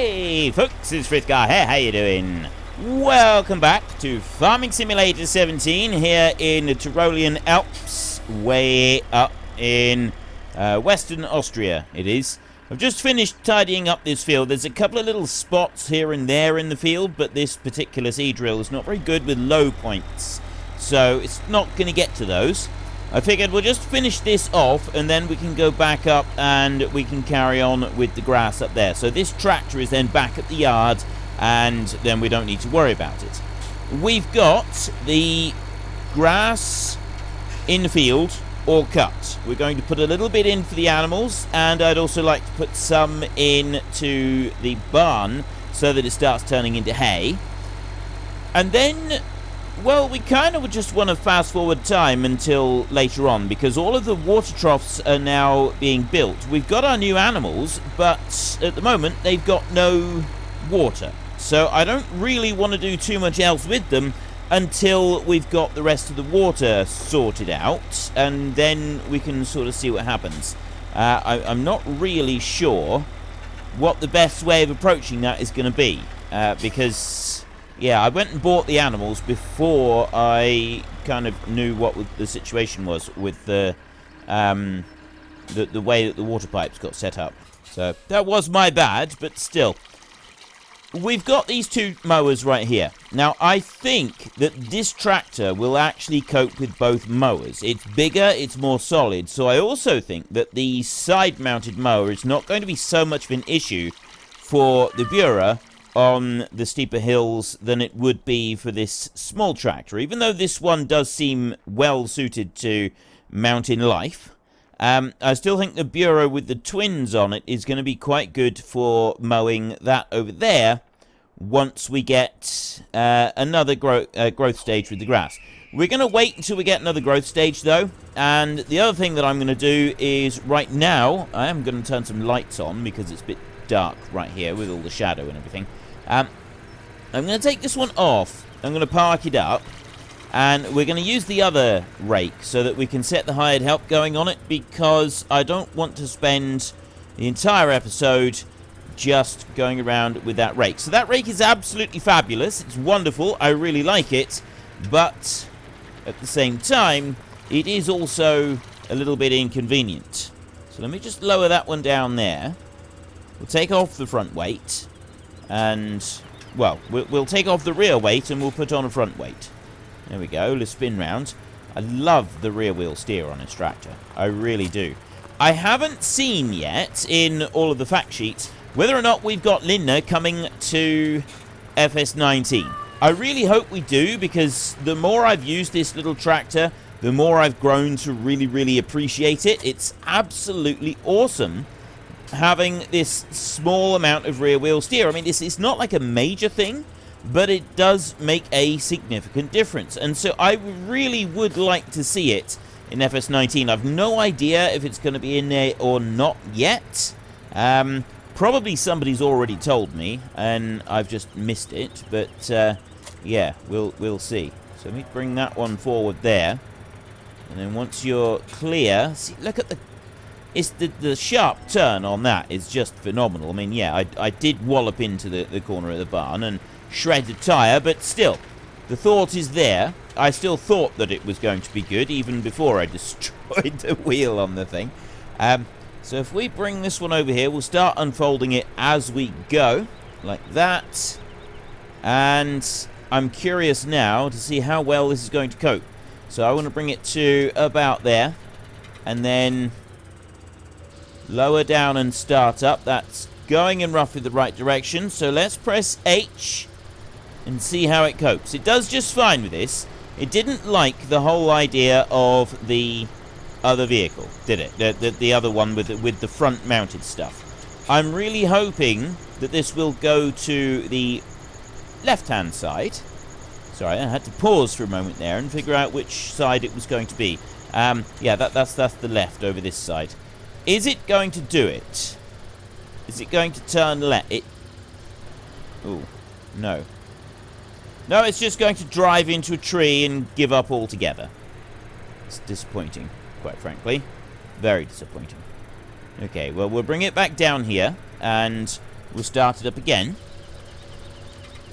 Hey folks, it's Frithgar here, how you doing? Welcome back to Farming Simulator 17 here in the Tyrolean Alps, way up in Western Austria it is. I've just finished tidying up this field. There's a couple of little spots here and there in the field, but this particular seed drill is not very good with low points, so it's not going to get to those. I figured we'll just finish this off and then we can go back up and we can carry on with the grass up there. So this tractor is then back at the yard and then we don't need to worry about it. We've got the grass in the field all cut. We're going to put a little bit in for the animals, and I'd also like to put some in to the barn so that it starts turning into hay. And then, well, we kind of just want to fast forward time until later on, because all of the water troughs are now being built. We've got our new animals, but at the moment they've got no water. So I don't really want to do too much else with them until we've got the rest of the water sorted out, and then we can sort of see what happens. I'm not really sure what the best way of approaching that is going to be, because yeah, I went and bought the animals before I kind of knew what the situation was with the way that the water pipes got set up. So that was my bad, but still. We've got these two mowers right here. Now, I think that this tractor will actually cope with both mowers. It's bigger, it's more solid, so I also think that the side-mounted mower is not going to be so much of an issue for the Bureau on the steeper hills than it would be for this small tractor, even though this one does seem well suited to mountain life. I still think the Bureau with the twins on it is going to be quite good for mowing that over there once we get another growth stage with the grass. We're going to wait until we get another growth stage, though, and the other thing that I'm going to do is right now, I am going to turn some lights on because it's a bit dark right here with all the shadow and everything. I'm going to take this one off, I'm going to park it up, and we're going to use the other rake so that we can set the hired help going on it, because I don't want to spend the entire episode just going around with that rake. So that rake is absolutely fabulous. It's wonderful. I really like it. But at the same time, it is also a little bit inconvenient. So let me just lower that one down there. We'll take off the front weight. And, well, we'll take off the rear weight and we'll put on a front weight. There we go, let's spin round. I love the rear wheel steer on this tractor. I really do. I haven't seen yet, in all of the fact sheets, whether or not we've got Linda coming to FS17. I really hope we do, because the more I've used this little tractor, the more I've grown to really, really appreciate it. It's absolutely awesome having this small amount of rear wheel steer. I mean, it's not like a major thing, but it does make a significant difference. And so I really would like to see it in FS19. I've no idea if it's going to be in there or not yet. Probably somebody's already told me, and I've just missed it. But, yeah, we'll see. So let me bring that one forward there. And then once you're clear... See, look at the sharp turn on that is just phenomenal. I mean, yeah, I did wallop into the corner of the barn and shred the tyre, but still, the thought is there. I still thought that it was going to be good, even before I destroyed the wheel on the thing. So if we bring this one over here, we'll start unfolding it as we go, like that. And I'm curious now to see how well this is going to cope. So I want to bring it to about there, and then lower down and start up. That's going in roughly the right direction. So let's press H and see how it copes. It does just fine with this. It didn't like the whole idea of the other vehicle, did it? The other one with the front mounted stuff. I'm really hoping that this will go to the left hand side. Sorry, I had to pause for a moment there and figure out which side it was going to be. Yeah, that's the left over this side. Is it going to do it? Is it going to turn left? Ooh, no. No, it's just going to drive into a tree and give up altogether. It's disappointing, quite frankly. Very disappointing. Okay, well, we'll bring it back down here, and We'll start it up again.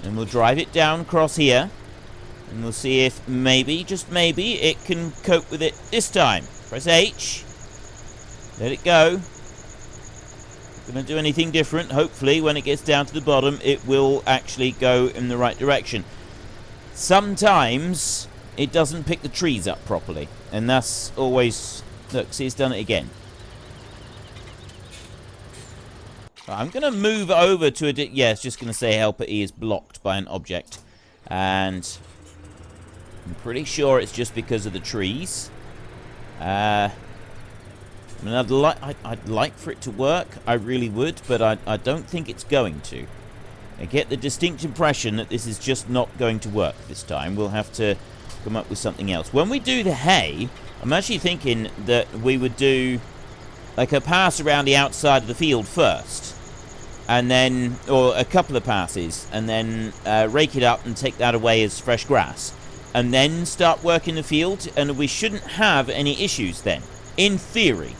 And we'll drive it down across here. And we'll see if maybe, just maybe, it can cope with it this time. Press H. Let it go. Not going to do anything different. Hopefully, when it gets down to the bottom, it will actually go in the right direction. Sometimes it doesn't pick the trees up properly. And that's always... Look, see, it's done it again. I'm going to move over to a... Yeah, it's just going to say helper E is blocked by an object. And I'm pretty sure it's just because of the trees. I mean, I'd like for it to work. I really would, but I don't think it's going to. I get the distinct impression that this is just not going to work this time. We'll have to come up with something else. When we do the hay, I'm actually thinking that we would do like a pass around the outside of the field first. And then, or a couple of passes, and then rake it up and take that away as fresh grass. And then start working the field, and we shouldn't have any issues then. In theory.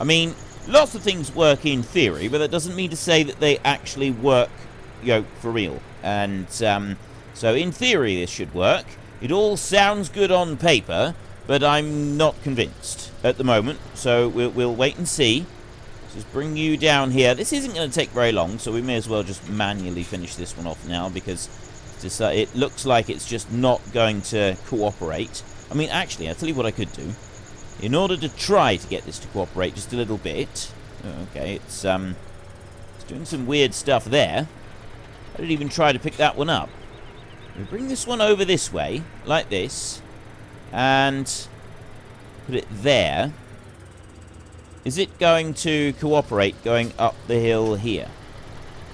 I mean, lots of things work in theory, but that doesn't mean to say that they actually work, you know, for real. And so in theory this should work. It all sounds good on paper, but I'm not convinced at the moment. So we'll wait and see. Just bring you down here. This isn't going to take very long, so we may as well just manually finish this one off now, because it looks like it's just not going to cooperate. I mean, actually, I'll tell you what I could do. In order to try to get this to cooperate just a little bit... Oh, okay, it's doing some weird stuff there. I didn't even try to pick that one up. We bring this one over this way, like this, and put it there. Is it going to cooperate going up the hill here?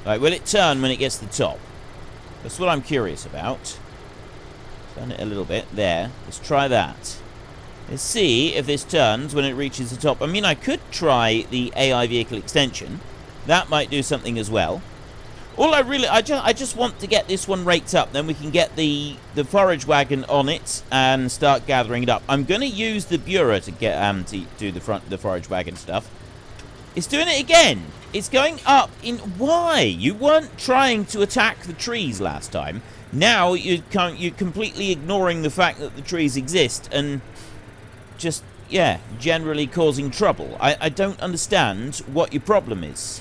Like, will it turn when it gets to the top? That's what I'm curious about. Turn it a little bit. There. Let's try that. Let's see if this turns when it reaches the top. I mean, I could try the AI vehicle extension. That might do something as well. All I just want to get this one raked up. Then we can get the forage wagon on it and start gathering it up. I'm going to use the Bureau to get to do the forage wagon stuff. It's doing it again. It's going up in... Why? You weren't trying to attack the trees last time. Now you're completely ignoring the fact that the trees exist and just, yeah, generally causing trouble. I don't understand what your problem is.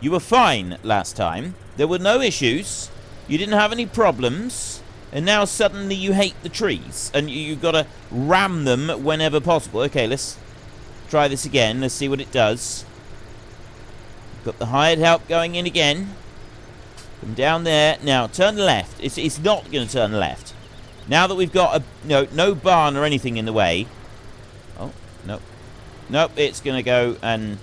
You were fine last time. There were no issues. You didn't have any problems. And now suddenly you hate the trees. And you've got to ram them whenever possible. Okay, let's try this again. Let's see what it does. Got the hired help going in again. Come down there. Now, turn left. It's not going to turn left. Now that we've got no barn or anything in the way. Oh, no. Nope, it's going to go and...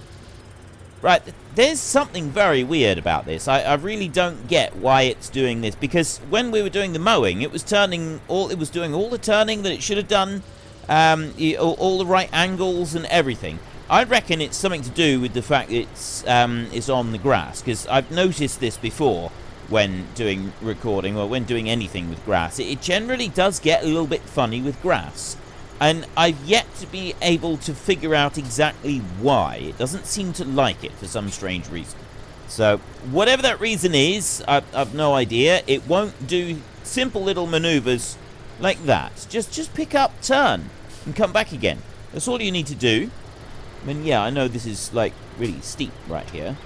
Right, there's something very weird about this. I really don't get why it's doing this, because when we were doing the mowing, it was doing all the turning that it should have done, all the right angles and everything. I reckon it's something to do with the fact it's on the grass, because I've noticed this before when doing recording or when doing anything with grass. It generally does get a little bit funny with grass. And I've yet to be able to figure out exactly why. It doesn't seem to like it for some strange reason. So, whatever that reason is, I've no idea. It won't do simple little maneuvers like that. Just pick up, turn, and come back again. That's all you need to do. I mean, yeah, I know this is, like, really steep right here.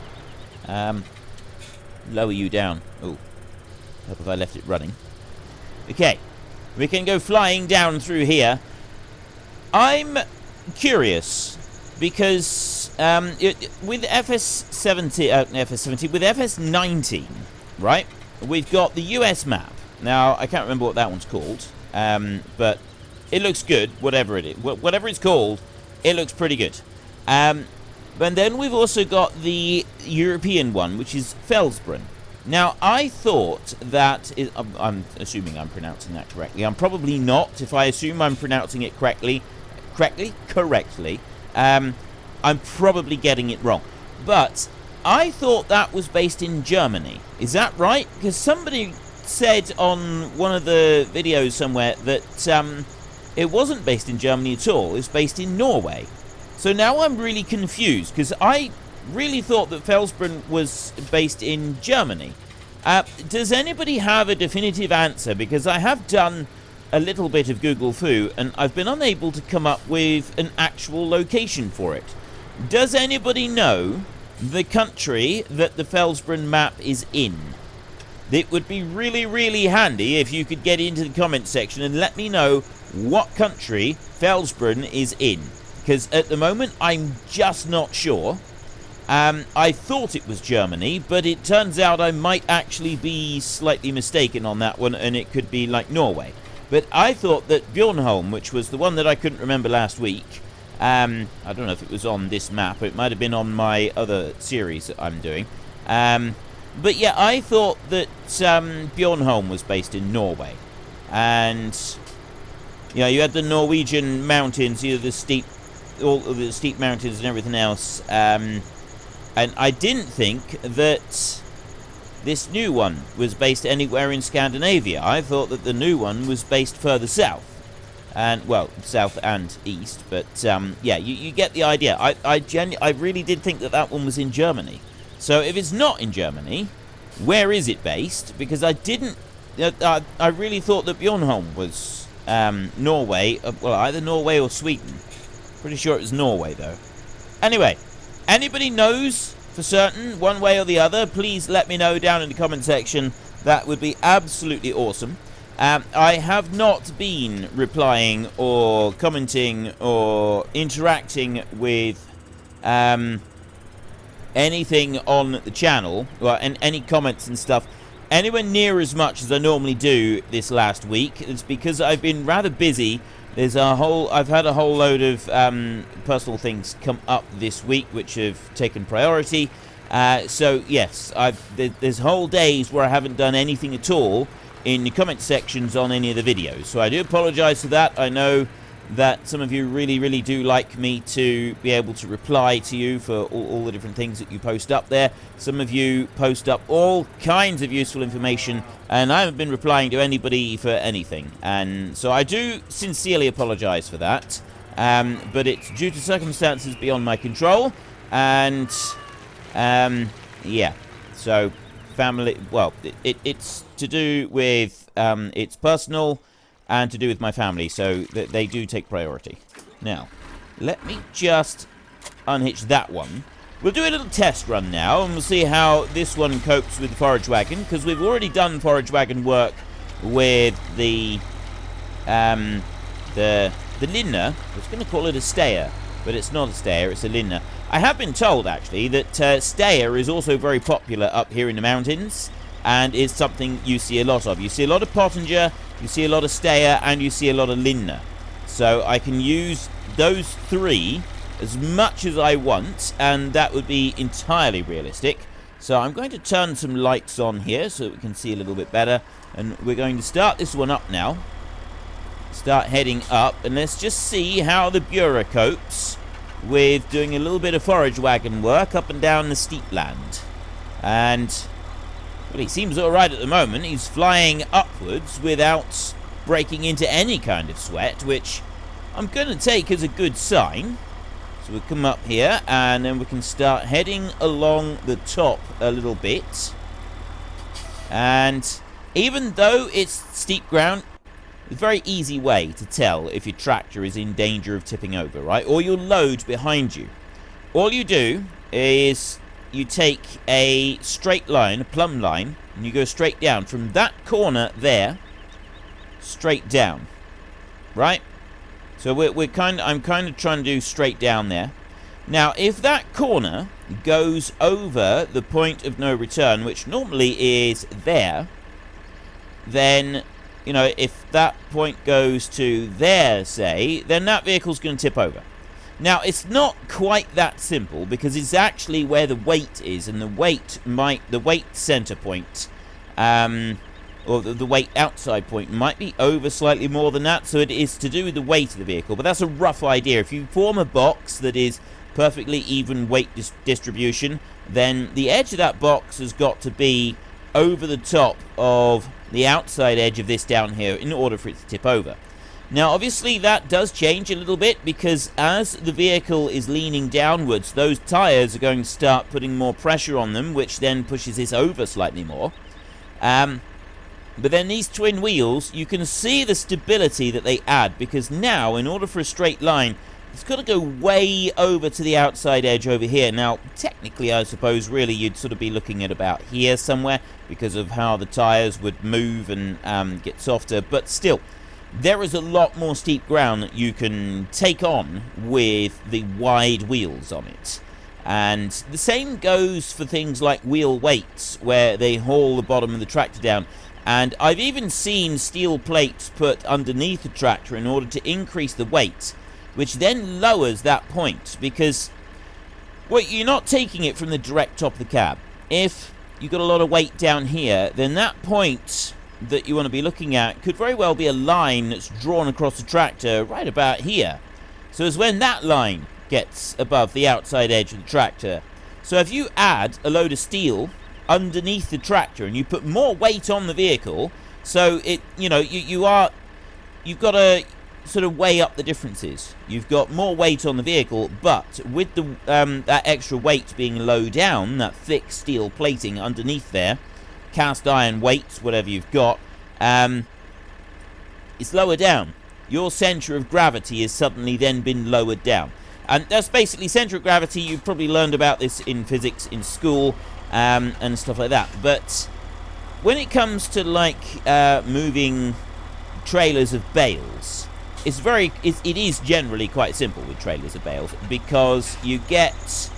Lower you down. Oh, hope if I left it running. Okay, we can go flying down through here. I'm curious because with FS17, with FS19, right? We've got the US map. Now I can't remember what that one's called, but it looks good. Whatever it is, whatever it's called, it looks pretty good. But then we've also got the European one, which is Felsbrunn. Now, I thought that... I'm assuming I'm pronouncing that correctly. I'm probably not. If I assume I'm pronouncing it correctly, I'm probably getting it wrong. But I thought that was based in Germany. Is that right? Because somebody said on one of the videos somewhere that it wasn't based in Germany at all. It was based in Norway. So now I'm really confused, because I really thought that Felsbrunn was based in Germany. Does anybody have a definitive answer? Because I have done a little bit of Google Foo, and I've been unable to come up with an actual location for it. Does anybody know the country that the Felsbrunn map is in? It would be really, really handy if you could get into the comment section and let me know what country Felsbrunn is in. Because at the moment, I'm just not sure. I thought it was Germany, but it turns out I might actually be slightly mistaken on that one, and it could be like Norway. But I thought that Bjornholm, which was the one that I couldn't remember last week, I don't know if it was on this map, it might have been on my other series that I'm doing. But yeah, I thought that Bjornholm was based in Norway. And, you know, you had the Norwegian mountains, you know, all of the steep mountains and everything else. And I didn't think that this new one was based anywhere in Scandinavia. I thought that the new one was based further south. And, well, south and east. But, yeah, you get the idea. I really did think that that one was in Germany. So if it's not in Germany, where is it based? Because I didn't... I really thought that Bjornholm was Norway. Well, either Norway or Sweden. Pretty sure it was Norway, though. Anyway, anybody knows for certain, one way or the other, please let me know down in the comment section. That would be absolutely awesome. I have not been replying or commenting or interacting with anything on the channel, well, and any comments and stuff, anywhere near as much as I normally do this last week. It's because I've been rather busy. I've had a whole load of personal things come up this week which have taken priority. So yes, there's whole days where I haven't done anything at all in the comment sections on any of the videos. So I do apologize for that. I know that some of you really, really do like me to be able to reply to you for all the different things that you post up there. Some of you post up all kinds of useful information, and I haven't been replying to anybody for anything. And so I do sincerely apologize for that. But it's due to circumstances beyond my control. And, yeah. So, family, well, it's to do with, it's personal and to do with my family, so they do take priority. Now, let me just unhitch that one. We'll do a little test run now, and we'll see how this one copes with the forage wagon, because we've already done forage wagon work with the Linner. I was going to call it a stayer, but it's not a stayer, it's a Linner. I have been told, actually, that stayer is also very popular up here in the mountains, and is something you see a lot of. You see a lot of pottinger, you see a lot of stayer, and you see a lot of Linner. So I can use those three as much as I want, and that would be entirely realistic. So I'm going to turn some lights on here so that we can see a little bit better, and we're going to start this one up now. Start heading up, and let's just see how the Bureau copes with doing a little bit of forage wagon work up and down the steep land. And, well, he seems alright at the moment. He's flying upwards without breaking into any kind of sweat, which I'm going to take as a good sign. So we'll come up here, and then we can start heading along the top a little bit. And even though it's steep ground, it's a very easy way to tell if your tractor is in danger of tipping over, right? Or your load behind you. All you do is you take a straight line, a plumb line, and you go straight down from that corner there, straight down, right? So I'm kind of trying to do straight down there. Now, if that corner goes over the point of no return, which normally is there, then, you know, if that point goes to there, say, then that vehicle's going to tip over. Now, it's not quite that simple, because it's actually where the weight is, and the weight center point, or the weight outside point might be over slightly more than that, so it is to do with the weight of the vehicle. But that's a rough idea. If you form a box that is perfectly even weight distribution, then the edge of that box has got to be over the top of the outside edge of this down here in order for it to tip over. Now, obviously, that does change a little bit, because as the vehicle is leaning downwards, those tyres are going to start putting more pressure on them, which then pushes this over slightly more. But then these twin wheels, you can see the stability that they add, because now, in order for a straight line, it's got to go way over to the outside edge over here. Now, technically, I suppose, really, you'd sort of be looking at about here somewhere, because of how the tyres would move and get softer. But still, there is a lot more steep ground that you can take on with the wide wheels on it. And the same goes for things like wheel weights, where they haul the bottom of the tractor down. And I've even seen steel plates put underneath the tractor in order to increase the weight, which then lowers that point, because, well, you're not taking it from the direct top of the cab. If you've got a lot of weight down here, then that point that you want to be looking at could very well be a line that's drawn across the tractor right about here. So it's when that line gets above the outside edge of the tractor. So if you add a load of steel underneath the tractor and you put more weight on the vehicle, so it, you know, you've got to sort of weigh up the differences. You've got more weight on the vehicle, but with the that extra weight being low down, that thick steel plating underneath there, cast iron weights, whatever you've got, it's lower down. Your center of gravity has suddenly then been lowered down. And that's basically center of gravity. You've probably learned about this in physics in school and stuff like that. But when it comes to like moving trailers of bales, it is generally quite simple with trailers of bales, because you get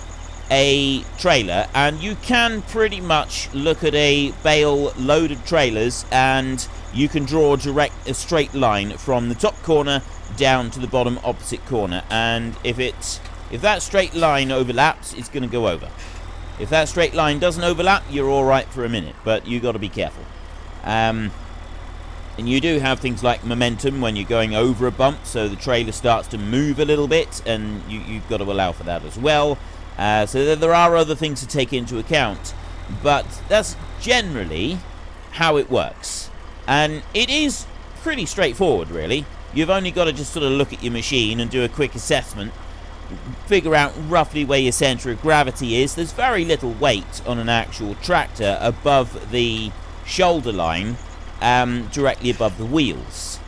a trailer and you can pretty much look at a bale load of trailers and you can draw a straight line from the top corner down to the bottom opposite corner, and if that straight line overlaps, it's going to go over. If that straight line doesn't overlap, you're all right for a minute, but you got to be careful. And you do have things like momentum when you're going over a bump, so the trailer starts to move a little bit, and you've got to allow for that as well. So there are other things to take into account, but that's generally how it works. And it is pretty straightforward, really. You've only got to just sort of look at your machine and do a quick assessment, figure out roughly where your center of gravity is. There's very little weight on an actual tractor above the shoulder line, directly above the wheels.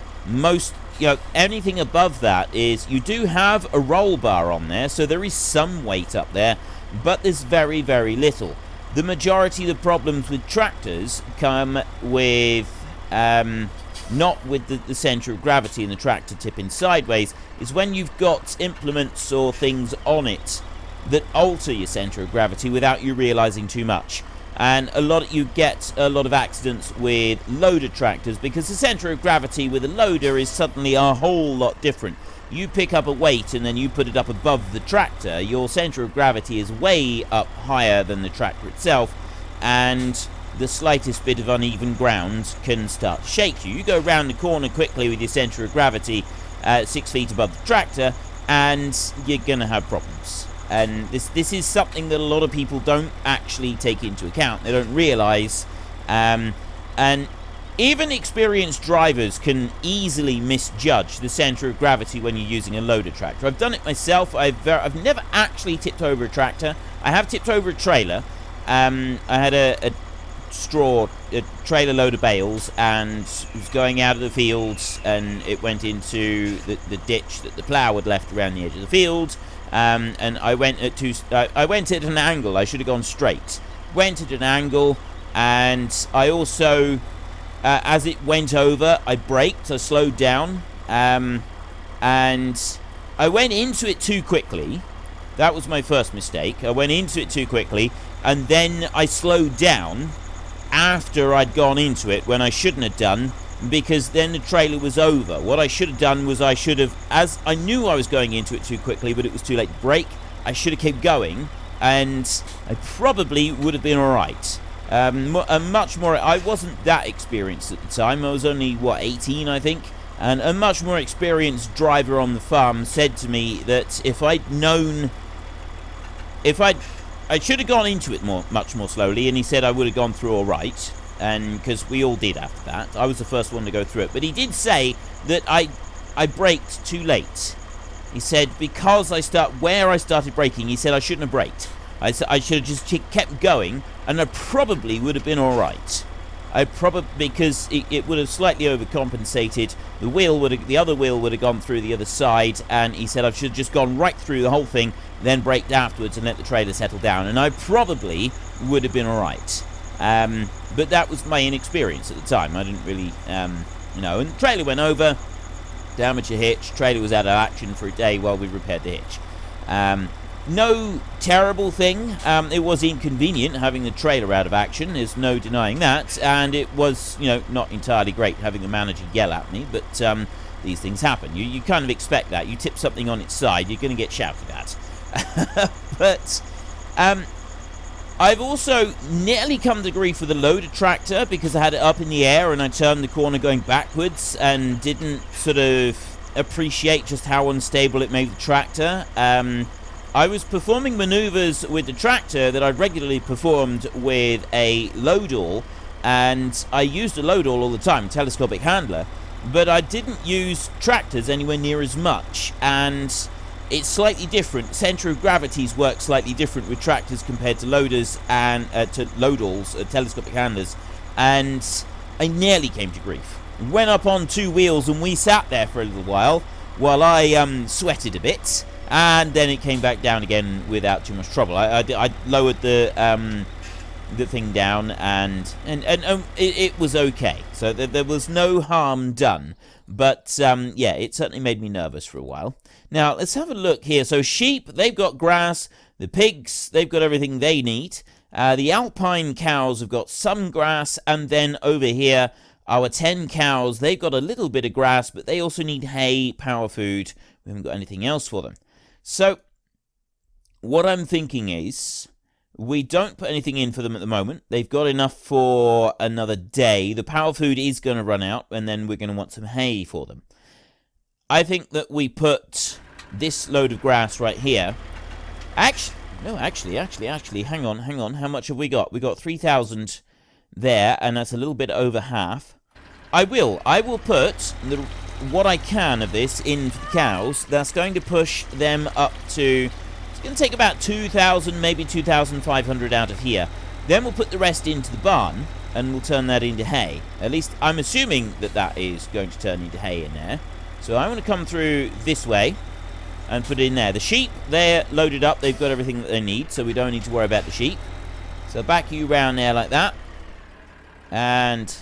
Anything above that is, you do have a roll bar on there, so there is some weight up there, but there's very, very little. The majority of the problems with tractors come with not with the center of gravity and the tractor tipping sideways, is when you've got implements or things on it that alter your center of gravity without you realizing too much. And you get a lot of accidents with loader tractors, because the center of gravity with a loader is suddenly a whole lot different. You pick up a weight and then you put it up above the tractor, your center of gravity is way up higher than the tractor itself, and the slightest bit of uneven ground can start to shake you. You go round the corner quickly with your center of gravity 6 feet above the tractor, and you're going to have problems. And this is something that a lot of people don't actually take into account. They don't realize. And even experienced drivers can easily misjudge the center of gravity when you're using a loader tractor. I've done it myself. I've never actually tipped over a tractor. I have tipped over a trailer. I had a trailer load of bales, and it was going out of the fields, and it went into the ditch that the plough had left around the edge of the field. And I went at an angle. I should have gone straight. Went at an angle, and I also, as it went over, I braked. I slowed down, and I went into it too quickly. That was my first mistake. I went into it too quickly, and then I slowed down after I'd gone into it, when I shouldn't have done, because then the trailer was over. What I should have done was, as I knew I was going into it too quickly, but it was too late to brake, I should have kept going, and I probably would have been alright. I wasn't that experienced at the time. I was only, 18, I think, and a much more experienced driver on the farm said to me that if I'd known, I should have gone into it much more slowly, and he said I would have gone through all right, and because we all did after that. I was the first one to go through it, but he did say that I braked too late. He said because where I started braking, he said I shouldn't have braked. I should have just kept going, and I probably would have been all right. Because it would have slightly overcompensated. The other wheel would have gone through the other side, and he said I should have just gone right through the whole thing, then braked afterwards and let the trailer settle down, and I probably would have been all right. But that was my inexperience at the time. I didn't really, and the trailer went over, damaged the hitch. Trailer was out of action for a day while we repaired the hitch. No terrible thing. It was inconvenient having the trailer out of action. There's no denying that. And it was, not entirely great having the manager yell at me. But these things happen. You kind of expect that. You tip something on its side, you're going to get shouted at. But I've also nearly come to grief with a loader tractor because I had it up in the air and I turned the corner going backwards and didn't sort of appreciate just how unstable it made the tractor. I was performing maneuvers with the tractor that I regularly performed with a load-all, and I used a load-all all the time, telescopic handler, but I didn't use tractors anywhere near as much, and it's slightly different. Center of gravities work slightly different with tractors compared to loaders and to load-alls, telescopic handlers, and I nearly came to grief. Went up on two wheels and we sat there for a little while I sweated a bit. And then it came back down again without too much trouble. I lowered the thing down, and it was okay. So there was no harm done. But yeah, it certainly made me nervous for a while. Now let's have a look here. So sheep, they've got grass. The pigs, they've got everything they need. The alpine cows have got some grass, and then over here, our 10 cows, they've got a little bit of grass, but they also need hay, power food. We haven't got anything else for them. So, what I'm thinking is, we don't put anything in for them at the moment. They've got enough for another day. The power food is going to run out, and then we're going to want some hay for them. I think that we put this load of grass right here. Actually, hang on. How much have we got? We got 3,000 there, and that's a little bit over half. I will put what I can of this in for the cows. That's going to push them up to, it's going to take about 2,000, maybe 2,500 out of here. Then we'll put the rest into the barn and we'll turn that into hay. At least I'm assuming that is going to turn into hay in there. So I want to come through this way and put it in there. The sheep, they're loaded up. They've got everything that they need, so we don't need to worry about the sheep. So back you round there like that. And,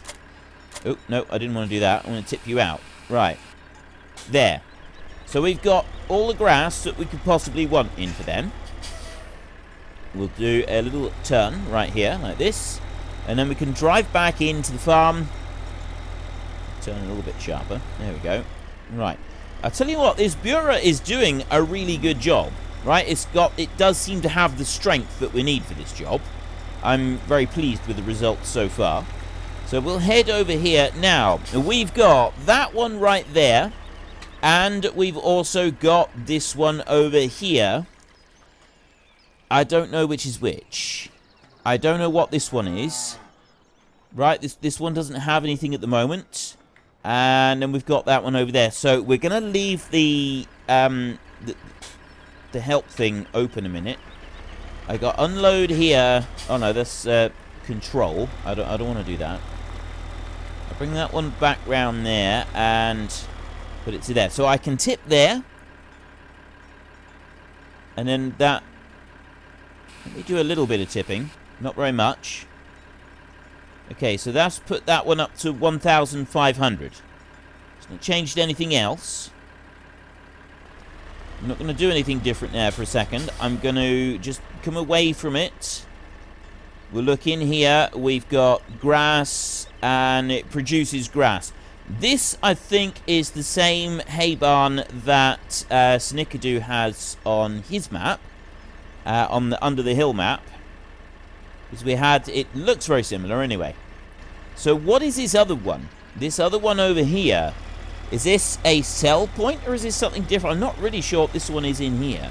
oh, no, I didn't want to do that. I want to tip you out. Right, there. So we've got all the grass that we could possibly want in for them. We'll do a little turn right here, like this. And then we can drive back into the farm. Turn a little bit sharper. There we go. Right. I'll tell you what, this Bura is doing a really good job. Right, it does seem to have the strength that we need for this job. I'm very pleased with the results so far. So we'll head over here. Now, we've got that one right there. And we've also got this one over here. I don't know which is which. I don't know what this one is. Right, this one doesn't have anything at the moment. And then we've got that one over there. So we're going to leave the help thing open a minute. I got unload here. Oh no, that's control. I don't want to do that. I'll bring that one back round there and put it to there. So I can tip there. And then that... Let me do a little bit of tipping. Not very much. Okay, so that's put that one up to 1,500. It's not changed anything else. I'm not going to do anything different there for a second. I'm going to just come away from it. We'll look in here. We've got grass, and it produces grass. This, I think, is the same hay barn that Snickerdo has on his map, on the Under the Hill map. Because we had, it looks very similar anyway. So what is this other one? This other one over here, is this a sell point or is this something different? I'm not really sure what this one is in here.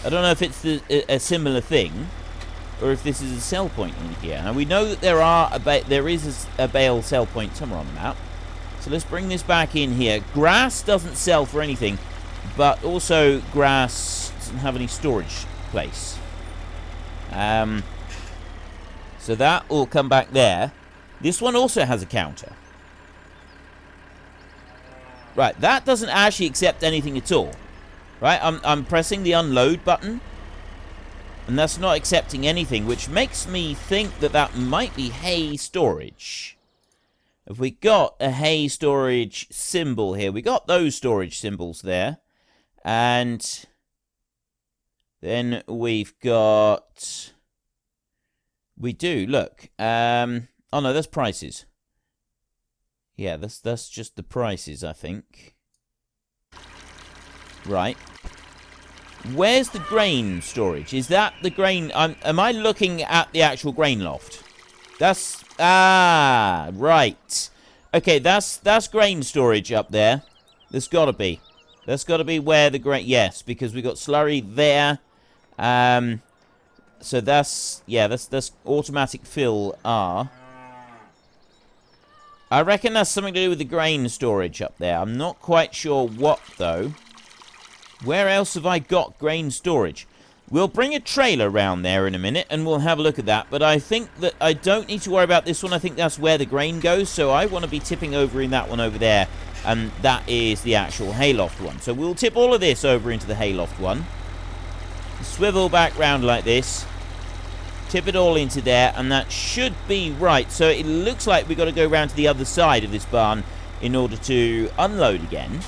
I don't know if it's a similar thing or if this is a sell point in here. Now we know that there is a bale sell point somewhere on the map. So let's bring this back in here. Grass doesn't sell for anything, but also grass doesn't have any storage place. So that will come back there. This one also has a counter. Right, that doesn't actually accept anything at all. Right, I'm pressing the unload button, and that's not accepting anything, which makes me think that that might be hay storage. If we got a hay storage symbol here, we got those storage symbols there, and then we've got... We do, look. Oh no, that's prices. Yeah, that's just the prices, I think. Right. Where's the grain storage? Is that the grain... am I looking at the actual grain loft? That's... Ah, right. Okay, that's grain storage up there. There's gotta be. That's gotta be where the grain... Yes, because we got slurry there. So that's... Yeah, that's automatic fill R. I reckon that's something to do with the grain storage up there. I'm not quite sure what, though. Where else have I got grain storage? We'll bring a trailer around there in a minute, and we'll have a look at that. But I think that I don't need to worry about this one. I think that's where the grain goes. So I want to be tipping over in that one over there. And that is the actual hayloft one. So we'll tip all of this over into the hayloft one. Swivel back round like this. Tip it all into there, and that should be right. So it looks like we've got to go around to the other side of this barn in order to unload again.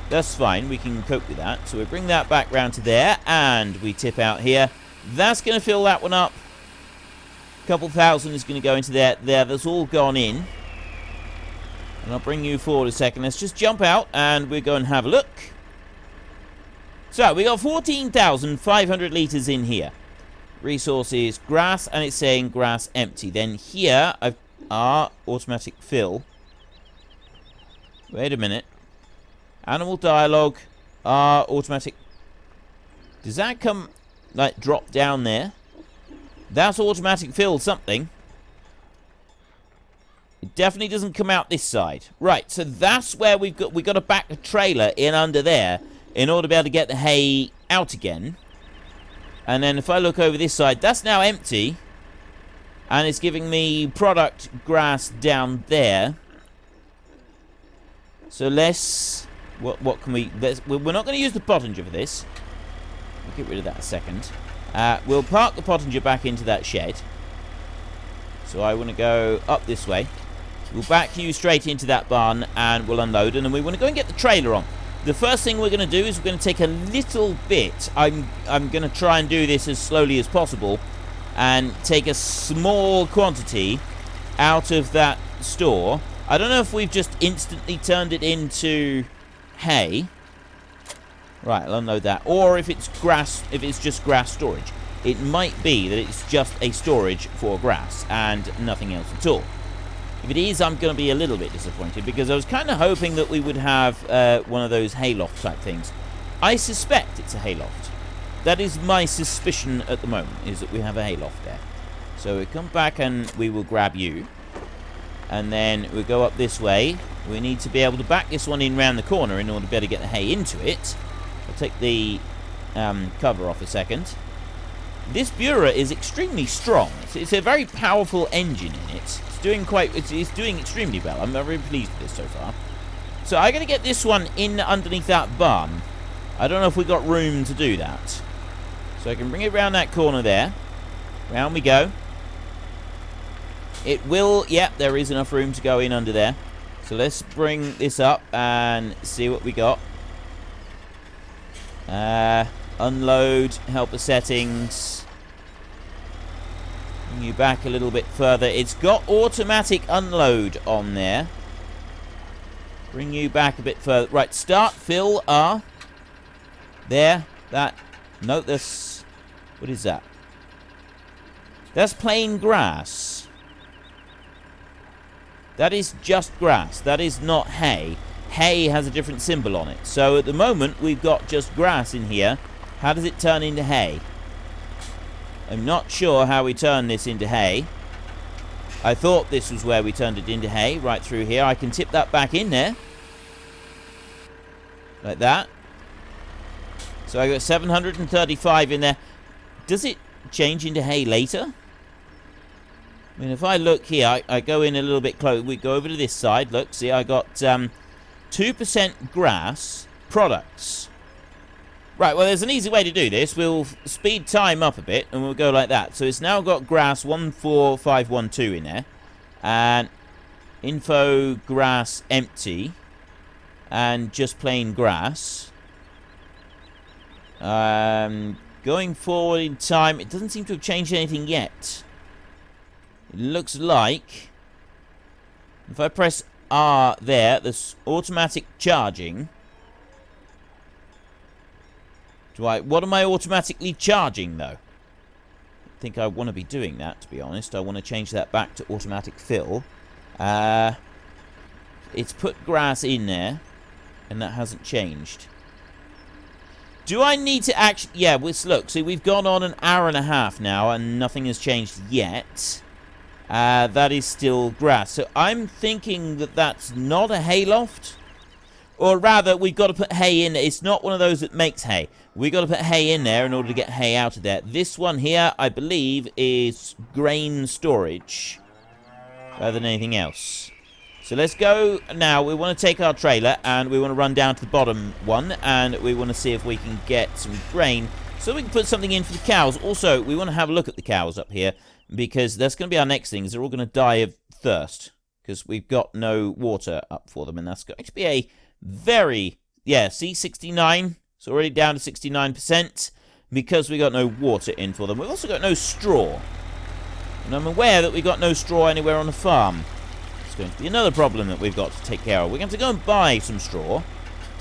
That's fine, we can cope with that. So we bring that back round to there, and we tip out here. That's going to fill that one up. A couple thousand is going to go into there. That's all gone in. And I'll bring you forward a second. Let's just jump out, and we'll go and have a look. So we got 14,500 litres in here. Resources, grass, and it's saying grass empty. Then here, automatic fill. Wait a minute. Animal dialogue, automatic. Does that come, like, drop down there? That's automatic fill something. It definitely doesn't come out this side. Right, so that's where we've got to back the trailer in under there in order to be able to get the hay out again. And then if I look over this side, that's now empty. And it's giving me product grass down there. So let's... What can we... We're not going to use the pottinger for this. We'll get rid of that a second. We'll park the pottinger back into that shed. So I want to go up this way. We'll back you straight into that barn and we'll unload. And then we want to go and get the trailer on. The first thing we're going to do is we're going to take a little bit. I'm going to try and do this as slowly as possible. And take a small quantity out of that store. I don't know if we've just instantly turned it into hay. Right, I'll unload that. Or if it's grass, if it's just grass storage. It might be that it's just a storage for grass and nothing else at all. If it is, I'm going to be a little bit disappointed because I was kind of hoping that we would have one of those hayloft type things. I suspect it's a hayloft. That is my suspicion at the moment, is that we have a hayloft there. So we come back and we will grab you. And then we go up this way. We need to be able to back this one in round the corner in order to be able to get the hay into it. I'll take the cover off a second. This Bureau is extremely strong. It's a very powerful engine in it. It's doing extremely well. I'm very pleased with this so far. So I'm going to get this one in underneath that barn. I don't know if we've got room to do that. So I can bring it around that corner there. Round we go. It will... Yep, there is enough room to go in under there. So let's bring this up and see what we got. Unload, helper settings. Bring you back a little bit further. It's got automatic unload on there. Bring you back a bit further. Right, start, fill, R. There, that. No, that's... What is that? That's plain grass. That is just grass. That is not hay. Hay has a different symbol on it. So at the moment, we've got just grass in here. How does it turn into hay? I'm not sure how we turn this into hay. I thought this was where we turned it into hay, right through here. I can tip that back in there. Like that. So I got 735 in there. Does it change into hay later? I mean, if I look here, I go in a little bit closer. We go over to this side. Look, see, I got 2% grass products. Right, well, there's an easy way to do this. We'll speed time up a bit, and we'll go like that. So it's now got grass 14512 in there. And info grass empty. And just plain grass. Going forward in time, it doesn't seem to have changed anything yet. It looks like if I press R there, this automatic charging. What am I automatically charging, though? I think I want to be doing that, to be honest. I want to change that back to automatic fill. It's put grass in there, and that hasn't changed. Do I need to actually... Yeah, look, see, we've gone on an hour and a half now, and nothing has changed yet. That is still grass. So I'm thinking that that's not a hayloft. Or rather, we've got to put hay in. It's not one of those that makes hay. We've got to put hay in there in order to get hay out of there. This one here, I believe, is grain storage rather than anything else. So let's go now. We want to take our trailer and we want to run down to the bottom one. And we want to see if we can get some grain so we can put something in for the cows. Also, we want to have a look at the cows up here because that's going to be our next thing. They're all going to die of thirst because we've got no water up for them. And that's going to be a very... Yeah, see, 69. It's already down to 69% because we got no water in for them. We've also got no straw. And I'm aware that we've got no straw anywhere on the farm. It's going to be another problem that we've got to take care of. We're going to go and buy some straw.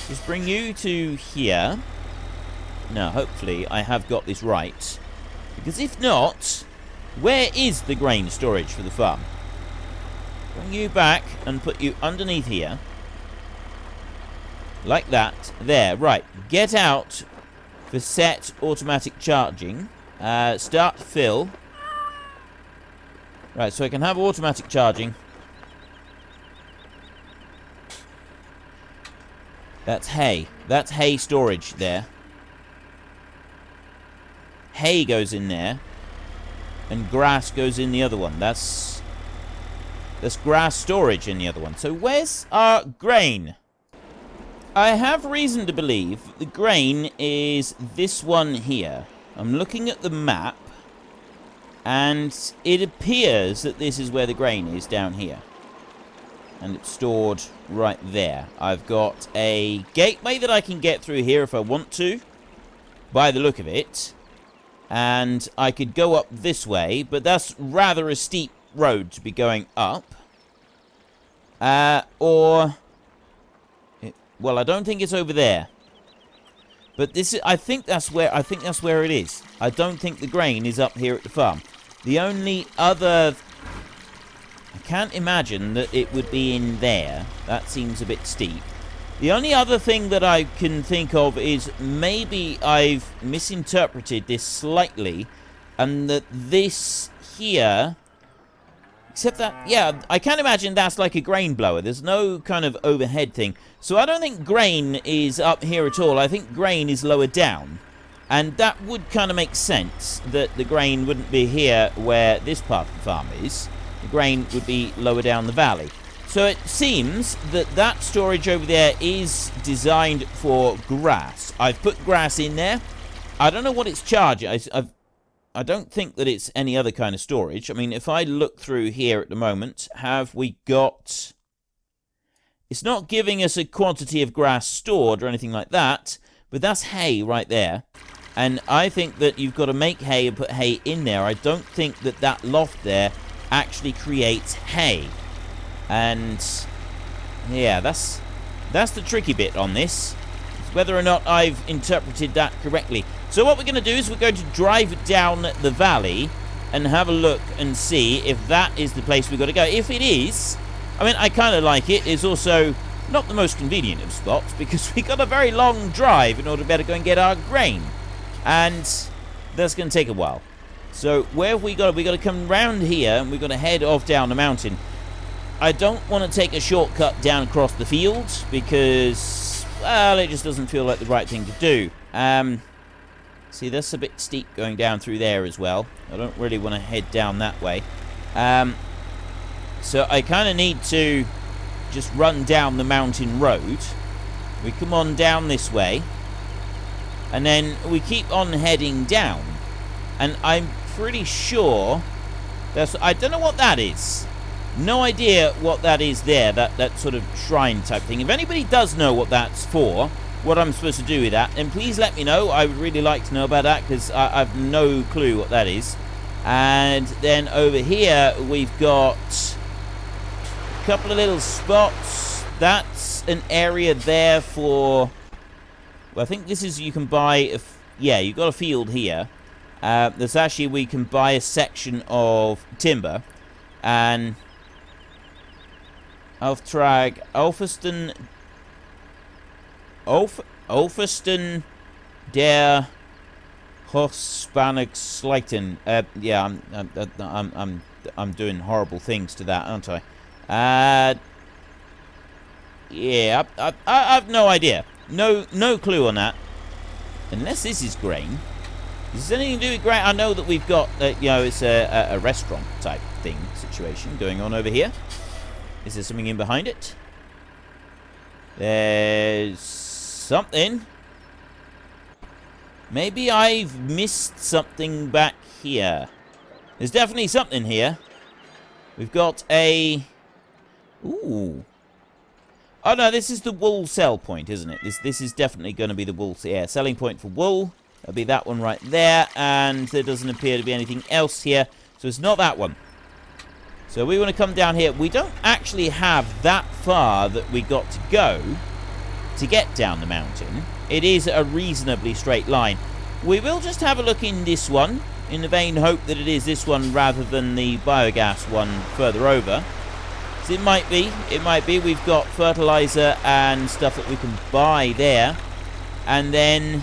Just bring you to here. Now, hopefully, I have got this right. Because if not, where is the grain storage for the farm? Bring you back and put you underneath here. Like that. There. Right. Get out for set automatic charging. Start fill. Right, so I can have automatic charging. That's hay. That's hay storage there. Hay goes in there. And grass goes in the other one. That's grass storage in the other one. So where's our grain? I have reason to believe the grain is this one here. I'm looking at the map. And it appears that this is where the grain is, down here. And it's stored right there. I've got a gateway that I can get through here if I want to. By the look of it. And I could go up this way. But that's rather a steep road to be going up. Well, I don't think it's over there. But this is... I think that's where it is. I don't think the grain is up here at the farm. The only other... I can't imagine that it would be in there. That seems a bit steep. The only other thing that I can think of is maybe I've misinterpreted this slightly. And that this here... Except that, yeah, I can't imagine that's like a grain blower. There's no kind of overhead thing. So I don't think grain is up here at all. I think grain is lower down. And that would kind of make sense that the grain wouldn't be here where this part of the farm is. The grain would be lower down the valley. So it seems that that storage over there is designed for grass. I've put grass in there. I don't know what it's charging. I don't think that it's any other kind of storage. I mean, if I look through here at the moment, have we got... It's not giving us a quantity of grass stored or anything like that, but that's hay right there. And I think that you've got to make hay and put hay in there. I don't think that that loft there actually creates hay. And, yeah, that's the tricky bit on this. It's whether or not I've interpreted that correctly. So what we're going to do is we're going to drive down the valley and have a look and see if that is the place we've got to go. If it is, I mean, I kind of like it. It's also not the most convenient of spots because we got a very long drive in order to better go and get our grain. And that's going to take a while. So where have we got? We've got to come round here, and we've got to head off down the mountain. I don't want to take a shortcut down across the fields, because, well, it just doesn't feel like the right thing to do. See, that's a bit steep going down through there as well. I don't really want to head down that way. So I kind of need to just run down the mountain road. We come on down this way, and then we keep on heading down. And I'm pretty sure that's... I don't know what that is. No idea what that is there, that sort of shrine type thing. If anybody does know what that's for, what I'm supposed to do with that, then please let me know. I would really like to know about that, because I've no clue what that is. And then over here, we've got a couple of little spots. That's an area there for... Well, I think this is... You can buy... Yeah, you've got a field here. There's actually... We can buy a section of timber. And... Auftrag... Ulferston der Hochspannungsleiten. Yeah, I'm doing horrible things to that, aren't I? Yeah, I've no idea. No clue on that. Unless this is grain. Is this anything to do with grain? I know that we've got, you know, it's a restaurant type thing, situation going on over here. Is there something in behind it? There's something. Maybe I've missed something back here. There's definitely something here. We've got a... Ooh. Oh, no, this is the wool sell point, isn't it? This is definitely going to be the wool... Yeah, selling point for wool. That'll be that one right there. And there doesn't appear to be anything else here. So it's not that one. So we want to come down here. We don't actually have that far that we got to go to get down the mountain. It is a reasonably straight line. We will just have a look in this one, in the vain hope that it is this one rather than the biogas one further over. So it might be. We've got fertilizer and stuff that we can buy there. And then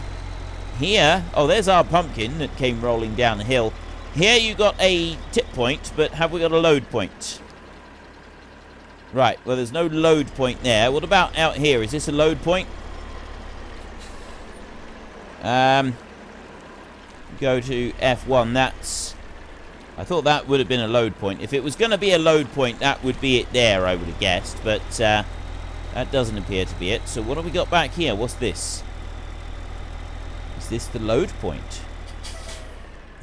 here, oh, there's our pumpkin that came rolling down the hill. Here you got a tip point, but have we got a load point? Right, well, there's no load point there. What about out here? Is this a load point? Go to F1. That's... I thought that would have been a load point. If it was going to be a load point, that would be it there, I would have guessed. But that doesn't appear to be it. So what have we got back here? What's this? Is this the load point?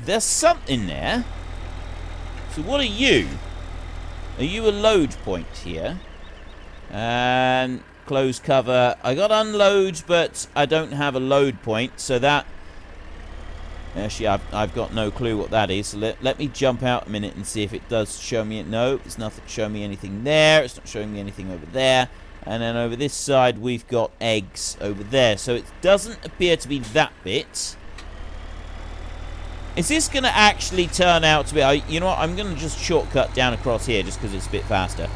There's something there. So what are you? Are you a load point here? And close cover. I got unload, but I don't have a load point. So that... Actually, I've got no clue what that is. So let me jump out a minute and see if it does show me it. No, it's nothing showing me anything there. It's not showing me anything over there. And then over this side, we've got eggs over there. So it doesn't appear to be that bit. Is this going to actually turn out to be... you know what? I'm going to just shortcut down across here just because it's a bit faster.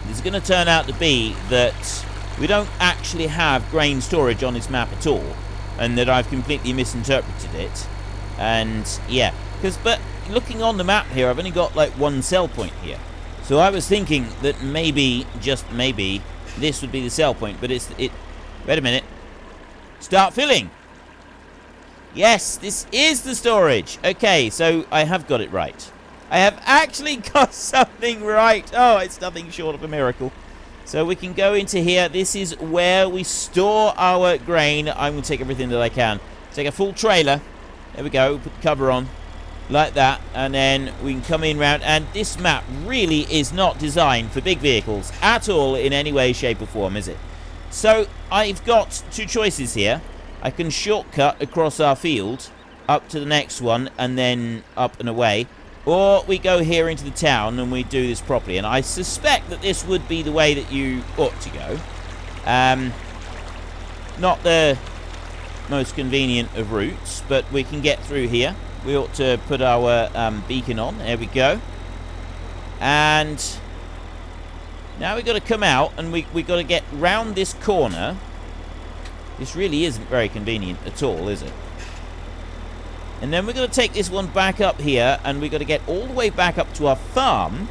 It's going to turn out to be that we don't actually have grain storage on this map at all. And that I've completely misinterpreted it. And, yeah. But looking on the map here, I've only got, like, one sell point here. So I was thinking that maybe, just maybe, this would be the sell point. But it... Wait a minute. Start filling. Yes, this is the storage. Okay, so I have got it right. I have actually got something right. Oh, it's nothing short of a miracle. So we can go into here. This is where we store our grain. I'm going to take everything that I can. Take a full trailer. There we go. Put the cover on. Like that. And then we can come in round. And this map really is not designed for big vehicles at all in any way, shape or form, is it? So I've got two choices here. I can shortcut across our field up to the next one and then up and away. Or we go here into the town and we do this properly. And I suspect that this would be the way that you ought to go. Not the most convenient of routes, but we can get through here. We ought to put our beacon on. There we go. And now we've got to come out and we've got to get round this corner. This really isn't very convenient at all, is it? And then we're going to take this one back up here, and we're going to get all the way back up to our farm.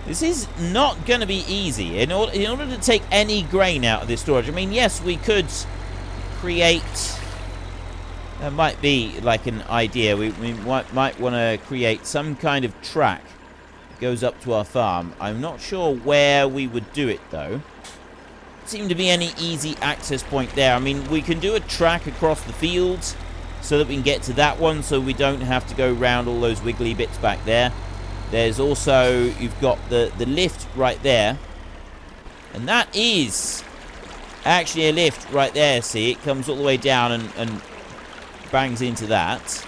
This is not going to be easy. In order to take any grain out of this storage, I mean, yes, we could create... That might be like an idea. We might want to create some kind of track that goes up to our farm. I'm not sure where we would do it, though. Doesn't seem to be any easy access point there. I mean, we can do a track across the fields so that we can get to that one, so we don't have to go round all those wiggly bits back there. There's also, you've got the lift right there. And that is actually a lift right there, see? It comes all the way down and bangs into that.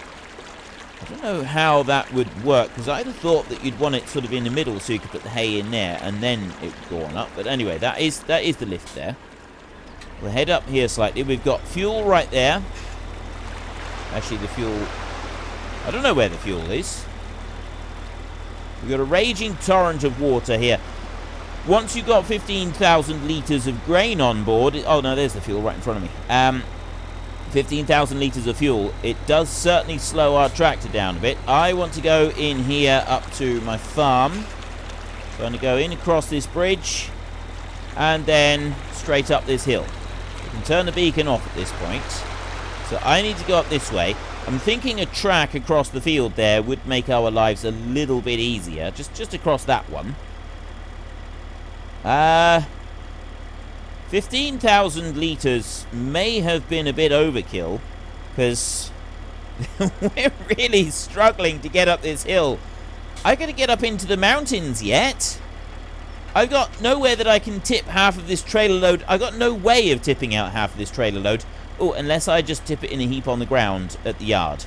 I don't know how that would work, because I'd have thought that you'd want it sort of in the middle so you could put the hay in there, and then it would go on up. But anyway, that is the lift there. We'll head up here slightly. We've got fuel right there. Actually, the fuel... I don't know where the fuel is. We've got a raging torrent of water here. Once you've got 15,000 litres of grain on board... Oh, no, there's the fuel right in front of me. 15,000 litres of fuel. It does certainly slow our tractor down a bit. I want to go in here up to my farm. So I'm going to go in across this bridge. And then straight up this hill. We can turn the beacon off at this point. So I need to go up this way. I'm thinking a track across the field there would make our lives a little bit easier. Just across that one. 15,000 litres may have been a bit overkill. Because we're really struggling to get up this hill. I got to get up into the mountains yet. I've got nowhere that I can tip half of this trailer load. I've got no way of tipping out half of this trailer load. Oh, unless I just tip it in a heap on the ground at the yard.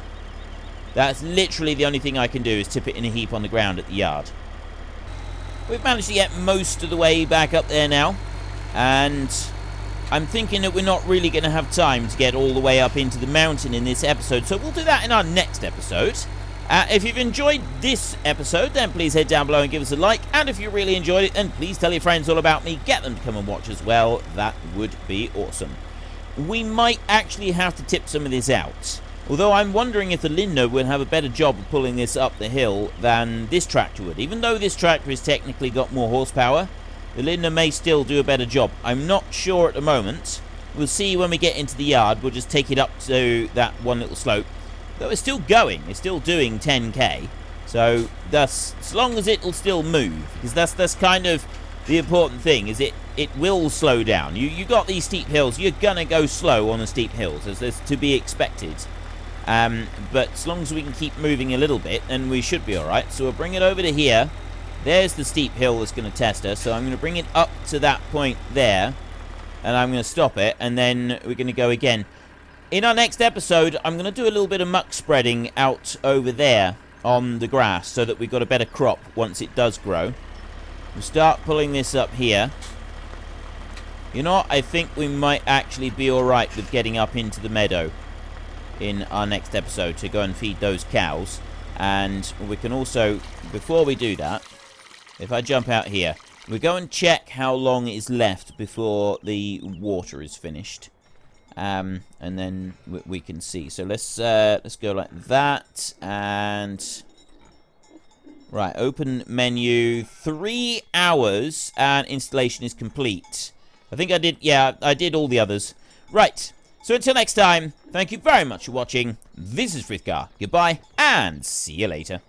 That's literally the only thing I can do, is tip it in a heap on the ground at the yard. We've managed to get most of the way back up there now. And I'm thinking that we're not really going to have time to get all the way up into the mountain in this episode. So we'll do that in our next episode. If you've enjoyed this episode, then please head down below and give us a like. And if you really enjoyed it, then please tell your friends all about me. Get them to come and watch as well. That would be awesome. We might actually have to tip some of this out. Although I'm wondering if the Lindner would have a better job of pulling this up the hill than this tractor would. Even though this tractor has technically got more horsepower, the Lindner may still do a better job. I'm not sure at the moment. We'll see when we get into the yard. We'll just take it up to that one little slope. Though it's still going. It's still doing 10k. So thus, as long as it'll still move. Because that's kind of the important thing, is it will slow down. You got these steep hills, you're gonna go slow on the steep hills, as there's to be expected. But as long as we can keep moving a little bit, then we should be alright. So we'll bring it over to here. There's the steep hill that's going to test us. So I'm going to bring it up to that point there. And I'm going to stop it. And then we're going to go again. In our next episode, I'm going to do a little bit of muck spreading out over there on the grass, so that we've got a better crop once it does grow. We'll start pulling this up here. You know what? I think we might actually be alright with getting up into the meadow in our next episode to go and feed those cows. And we can also, before we do that, if I jump out here, we go and check how long is left before the water is finished. And then we can see. So let's go like that. And right, open menu. 3 hours and installation is complete. I think I did, yeah, I did all the others. Right, so until next time, thank you very much for watching. This is Frithgar. Goodbye, and see you later.